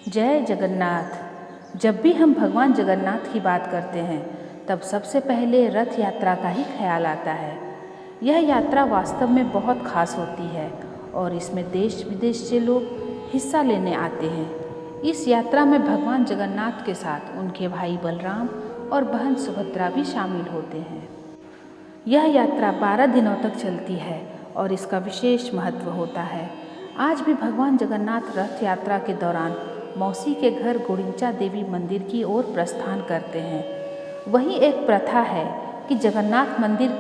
जय जगन्नाथ। जब भी हम भगवान जगन्नाथ की बात करते हैं तब सबसे पहले रथ यात्रा का ही ख्याल आता है। यह यात्रा वास्तव में बहुत खास होती है और इसमें देश विदेश से लोग हिस्सा लेने आते हैं। इस यात्रा में भगवान जगन्नाथ के साथ उनके भाई बलराम और बहन सुभद्रा भी शामिल होते हैं। यह यात्रा 12 दिनों तक चलती है और इसका विशेष महत्व होता है। आज भी भगवान जगन्नाथ रथ यात्रा के दौरान मौसी के घर गुड़िंचा देवी मंदिर की ओर प्रस्थान करते हैं। वहीं एक प्रथा है कि जगन्नाथ मंदिर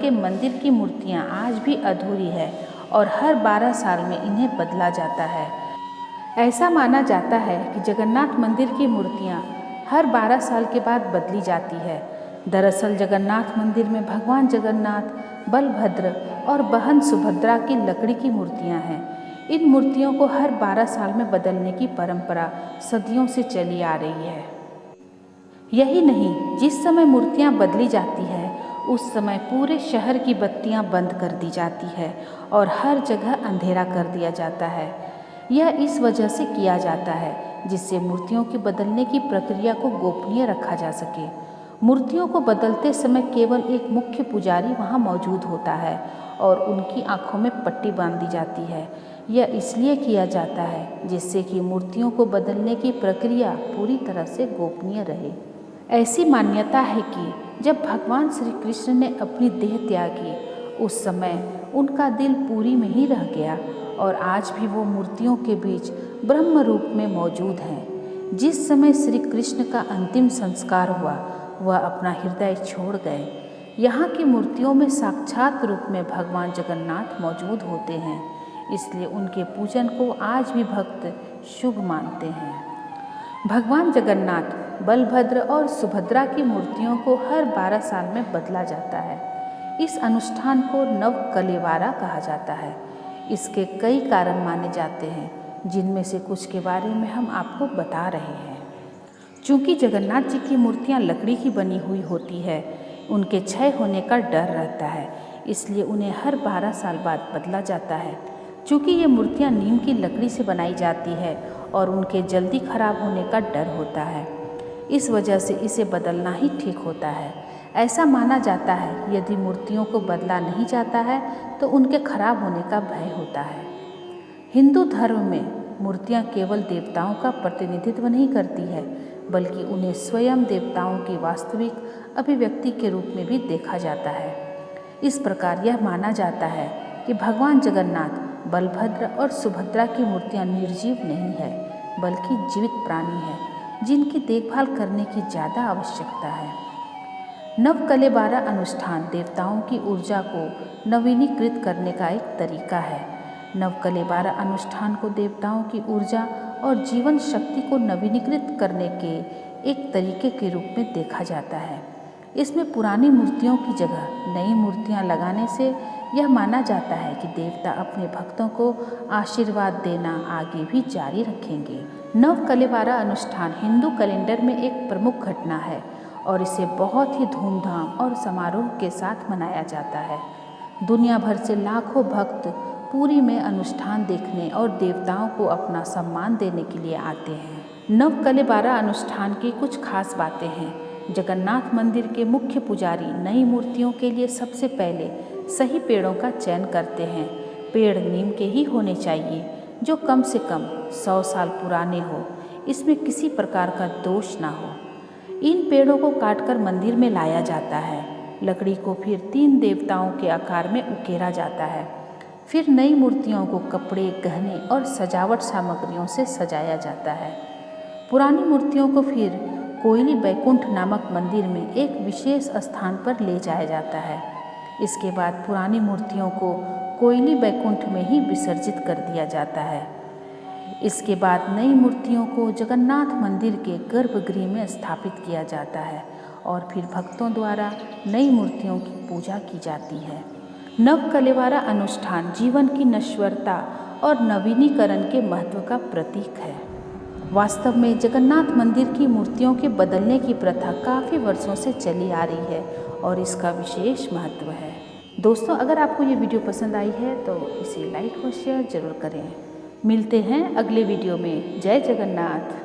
की मूर्तियां आज भी अधूरी है और हर 12 साल में इन्हें बदला जाता है। ऐसा माना जाता है कि जगन्नाथ मंदिर की मूर्तियां हर 12 साल के बाद बदली जाती है। दरअसल जगन्नाथ मंदिर में भगवान जगन्नाथ, बलभद्र और बहन सुभद्रा की लकड़ी की मूर्तियां हैं। इन मूर्तियों को हर 12 साल में बदलने की परंपरा सदियों से चली आ रही है। यही नहीं, जिस समय मूर्तियां बदली जाती है उस समय पूरे शहर की बत्तियां बंद कर दी जाती है और हर जगह अंधेरा कर दिया जाता है। यह इस वजह से किया जाता है जिससे मूर्तियों के बदलने की प्रक्रिया को गोपनीय रखा जा सके। मूर्तियों को बदलते समय केवल एक मुख्य पुजारी वहां मौजूद होता है और उनकी आंखों में पट्टी बांध दी जाती है। यह इसलिए किया जाता है जिससे कि मूर्तियों को बदलने की प्रक्रिया पूरी तरह से गोपनीय रहे। ऐसी मान्यता है कि जब भगवान श्री कृष्ण ने अपनी देह त्यागी उस समय उनका दिल पुरी में ही रह गया और आज भी वो मूर्तियों के बीच ब्रह्म रूप में मौजूद हैं। जिस समय श्री कृष्ण का अंतिम संस्कार हुआ वह अपना हृदय छोड़ गए। यहाँ की मूर्तियों में साक्षात रूप में भगवान जगन्नाथ मौजूद होते हैं, इसलिए उनके पूजन को आज भी भक्त शुभ मानते हैं। भगवान जगन्नाथ, बलभद्र और सुभद्रा की मूर्तियों को हर 12 साल में बदला जाता है। इस अनुष्ठान को नवकलेवारा कहा जाता है। इसके कई कारण माने जाते हैं जिनमें से कुछ के बारे में हम आपको बता रहे हैं। चूँकि जगन्नाथ जी की मूर्तियाँ लकड़ी की बनी हुई होती है, उनके क्षय होने का डर रहता है, इसलिए उन्हें हर 12 साल बाद बदला जाता है। चूँकि ये मूर्तियाँ नीम की लकड़ी से बनाई जाती है और उनके जल्दी खराब होने का डर होता है, इस वजह से इसे बदलना ही ठीक होता है। ऐसा माना जाता है यदि मूर्तियों को बदला नहीं जाता है तो उनके खराब होने का भय होता है। हिंदू धर्म में मूर्तियाँ केवल देवताओं का प्रतिनिधित्व नहीं करती है बल्कि उन्हें स्वयं देवताओं की वास्तविक अभिव्यक्ति के रूप में भी देखा जाता है। इस प्रकार यह माना जाता है कि भगवान जगन्नाथ, बलभद्र और सुभद्रा की मूर्तियाँ निर्जीव नहीं है बल्कि जीवित प्राणी है जिनकी देखभाल करने की ज़्यादा आवश्यकता है। नवकलेबारा अनुष्ठान देवताओं की ऊर्जा को नवीनीकृत करने का एक तरीका है। नवकलेबारा अनुष्ठान को देवताओं की ऊर्जा और जीवन शक्ति को नवीनीकृत करने के एक तरीके के रूप में देखा जाता है। इसमें पुरानी मूर्तियों की जगह नई मूर्तियां लगाने से यह माना जाता है कि देवता अपने भक्तों को आशीर्वाद देना आगे भी जारी रखेंगे। नवकलेबारा अनुष्ठान हिंदू कैलेंडर में एक प्रमुख घटना है और इसे बहुत ही धूमधाम और समारोह के साथ मनाया जाता है। दुनिया भर से लाखों भक्त पुरी में अनुष्ठान देखने और देवताओं को अपना सम्मान देने के लिए आते हैं। नवकलेबारा अनुष्ठान की कुछ खास बातें हैं। जगन्नाथ मंदिर के मुख्य पुजारी नई मूर्तियों के लिए सबसे पहले सही पेड़ों का चयन करते हैं। पेड़ नीम के ही होने चाहिए जो कम से कम 100 साल पुराने हो, इसमें किसी प्रकार का दोष ना हो। इन पेड़ों को काटकर मंदिर में लाया जाता है। लकड़ी को फिर 3 देवताओं के आकार में उकेरा जाता है। फिर नई मूर्तियों को कपड़े, गहने और सजावट सामग्रियों से सजाया जाता है। पुरानी मूर्तियों को फिर कोयली बैकुंठ नामक मंदिर में एक विशेष स्थान पर ले जाया जाता है। इसके बाद पुरानी मूर्तियों को कोयली बैकुंठ में ही विसर्जित कर दिया जाता है। इसके बाद नई मूर्तियों को जगन्नाथ मंदिर के गर्भगृह में स्थापित किया जाता है और फिर भक्तों द्वारा नई मूर्तियों की पूजा की जाती है। नवकलेबारा अनुष्ठान जीवन की नश्वरता और नवीनीकरण के महत्व का प्रतीक है। वास्तव में जगन्नाथ मंदिर की मूर्तियों के बदलने की प्रथा काफ़ी वर्षों से चली आ रही है और इसका विशेष महत्व है। दोस्तों, अगर आपको ये वीडियो पसंद आई है तो इसे लाइक और शेयर जरूर करें। मिलते हैं अगले वीडियो में। जय जगन्नाथ।